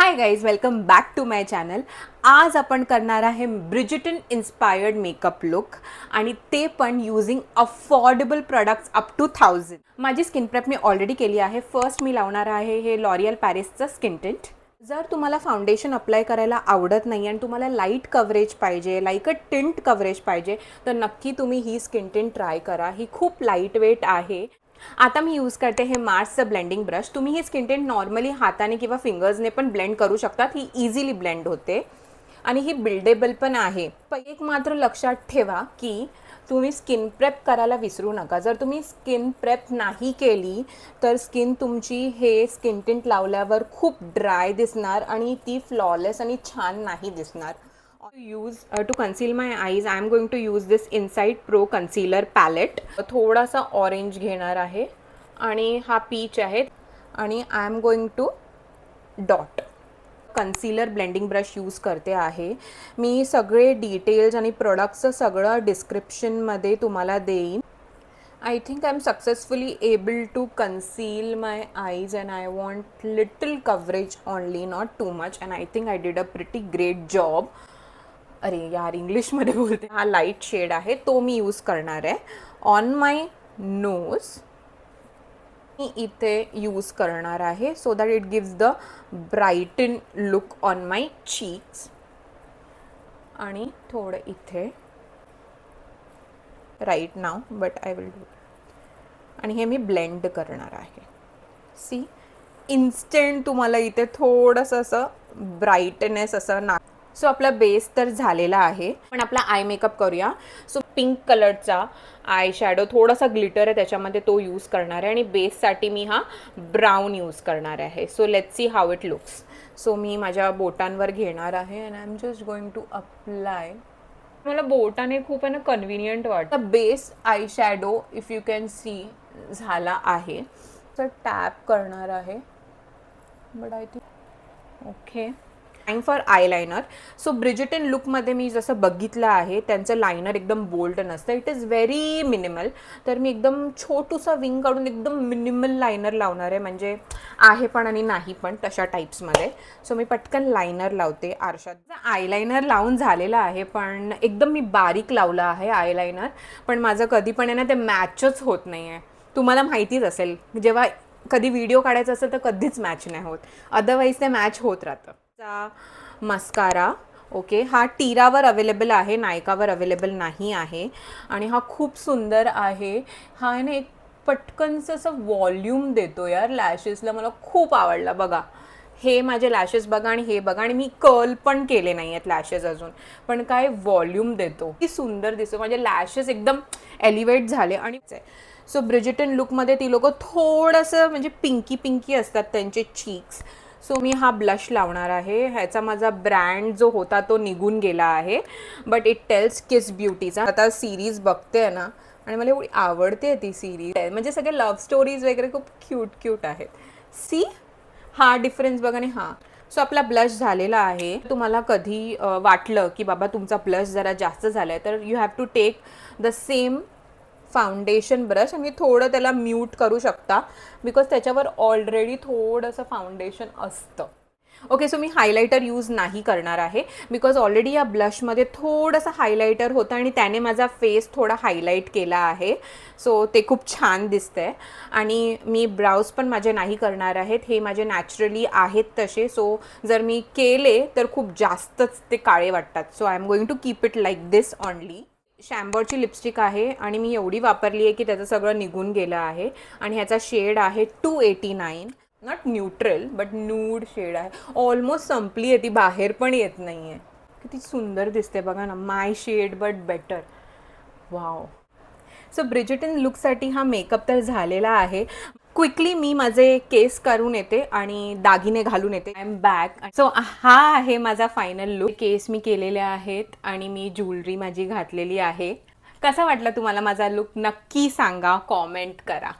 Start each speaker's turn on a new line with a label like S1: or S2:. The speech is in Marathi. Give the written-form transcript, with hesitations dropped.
S1: High guys, welcome back to my channel. आज आपण करणार आहे ब्रिजिटन इन्स्पायर्ड मेकअप लुक आणि ते पण using affordable products up to 1000. माझी स्किन प्रेप मी ऑलरेडी केली आहे. फर्स्ट मी लावणार आहे हे लॉरियल पॅरिसचं स्किन टिंट. जर तुम्हाला फाउंडेशन अप्लाय करायला आवडत नाही आणि तुम्हाला लाईट कव्हरेज पाहिजे, लाईक अ टिंट कव्हरेज पाहिजे, तर नक्की तुम्ही ही स्किन टिंट ट्राय करा. ही खूप लाईट वेट आहे. आता मी यूज करते हे मार्सचं ब्लेंडिंग ब्रश. तुम्ही ही स्किन टिंट नॉर्मली हाताने किंवा फिंगर्सने पण ब्लेंड करू शकतात. ही इझिली ब्लेंड होते आणि ही बिल्डेबल पण आहे. पण एक मात्र लक्षात ठेवा की तुम्ही स्किन प्रेप करायला विसरू नका. जर तुम्ही स्किन प्रेप नाही केली तर स्किन तुमची हे स्किन टिंट लावल्यावर खूप ड्राय दिसणार आणि ती फ्लॉलेस आणि छान नाही दिसणार. To conceal my eyes, I am going to use this Insight Pro Concealer Palette. थोडासा ऑरेंज घेणार आहे आणि हा पीच आहे आणि I am going to dot. Concealer blending brush use करते आहे. मी सगळे डिटेल्स आणि प्रोडक्ट्सचं सगळं डिस्क्रिप्शनमध्ये तुम्हाला देईन. I think I'm successfully able to conceal my eyes and I want little coverage only, not too much, and I think I did a pretty great job. अरे यार, इंग्लिशमध्ये बोलते. हा लाईट शेड आहे, तो मी यूज करणार आहे ऑन माय नोज. मी इथे यूज करणार आहे so that it gives the brighten look on my cheeks आणि थोडं इथे right now, but I will do. आणि हे मी ब्लेंड करणार आहे. सी, इन्स्टंट तुम्हाला इथे थोडंसं असं ब्राईटनेस असं ना. सो आपला बेस तर झालेला आहे, पण आपला आय मेकअप करूया. सो पिंक कलरचा आय शॅडो, थोडासा ग्लिटर आहे त्याच्यामध्ये, तो यूज करणार आहे आणि बेससाठी मी हा ब्राऊन यूज करणार आहे. So let's see how it looks. So मी माझ्या बोटांवर घेणार आहे and I am just going to apply. मला बोटाने खूप आहे ना कन्व्हिनियंट वाटतं. Base eye shadow if you can see झाला आहे. तर टॅप करणार आहे, but I think okay. Time for eyeliner. So Bridgerton लुकमध्ये मी जसं बघितलं आहे त्यांचं लायनर एकदम बोल्ड नसतं, इट इज व्हेरी मिनिमल. तर मी एकदम छोटूसा विंग काढून एकदम मिनिमल लायनर लावणार आहे, म्हणजे आहे पण आणि नाही पण तशा टाईप्समध्ये. सो मी पटकन लायनर लावते आरशात. आयलायनर लावून झालेलं आहे, पण एकदम मी बारीक लावलं आहे आयलायनर, पण माझं कधी पण आहे ना ते मॅचच होत नाही आहे. तुम्हाला माहितीच असेल, जेव्हा कधी व्हिडिओ काढायचा असेल तर कधीच मॅच नाही होत, अदरवाईज ते मॅच होत राहतं. मस्कारा, ओके, हा टीरावर अवेलेबल आहे, नायकावर अवेलेबल नाही आहे आणि हा खूप सुंदर आहे. हा आहे ना एक पटकनचं असं वॉल्यूम देतो यार लॅशेसला, मला खूप आवडला. बघा हे माझे लॅशेस बघा आणि हे बघा, आणि मी कर्ल पण केले नाही आहेत लॅशेस अजून, पण काय वॉल्यूम देतो, की सुंदर दिसतो. माझे लॅशेस एकदम एलिव्हेट झाले. आणि सो ब्रिजिटन लुकमध्ये ती लोक थोडंसं म्हणजे पिंकी पिंकी असतात त्यांचे चीक्स. सो मी हा ब्लश लावणार आहे. ह्याचा माझा ब्रँड जो होता तो निघून गेला आहे, बट इट टेल्स किस ब्युटीचा. आता सिरीज बघते ना आणि मला एवढी आवडते ती सिरीज, म्हणजे सगळे लव्ह स्टोरीज वगैरे खूप क्यूट क्यूट आहेत. सी, हा डिफरन्स बघा. आणि हा, सो आपला ब्लश झालेला आहे. तुम्हाला कधी वाटलं की बाबा तुमचा ब्लश जरा जास्त झाला आहे तर you have to take the same foundation brush आणि थोडं त्याला म्यूट करू शकता, बिकॉज त्याच्यावर ऑलरेडी थोडंसं फाउंडेशन असतं. ओके, सो मी हायलायटर यूज नाही करणार आहे, बिकॉज ऑलरेडी या ब्लशमध्ये थोडंसं हायलायटर होतं आणि त्याने माझा फेस थोडा हायलाईट केला आहे. सो ते खूप छान दिसतंय. आणि मी ब्राउज पण माझे नाही करणार आहेत, हे माझे नॅचरली आहेत तसे. सो जर मी केले तर खूप जास्तच ते काळे वाटतात. So I am going to keep it like this only. शॅम्बॉरची लिपस्टिक आहे आणि मी एवढी वापरली आहे की त्याचं सगळं निघून गेलं आहे. आणि ह्याचा शेड आहे 289, not neutral but nude shade आहे. ऑलमोस्ट संपली आहे ती, बाहेर पण येत नाही आहे. किती सुंदर दिसते बघा ना, my shade but better. Wow. So Bridgerton लुकसाठी हा मेकअप तर झालेला आहे. क्विकली मी माझे केस करून येते आणि दागिने घालून येते. I am back. सो हा आहे माझा फायनल लुक. केस मी केलेले आहेत आणि मी ज्वेलरी माझी घातलेली आहे. कसा वाटला तुम्हाला माझा लुक? नक्की सांगा, कॉमेंट करा.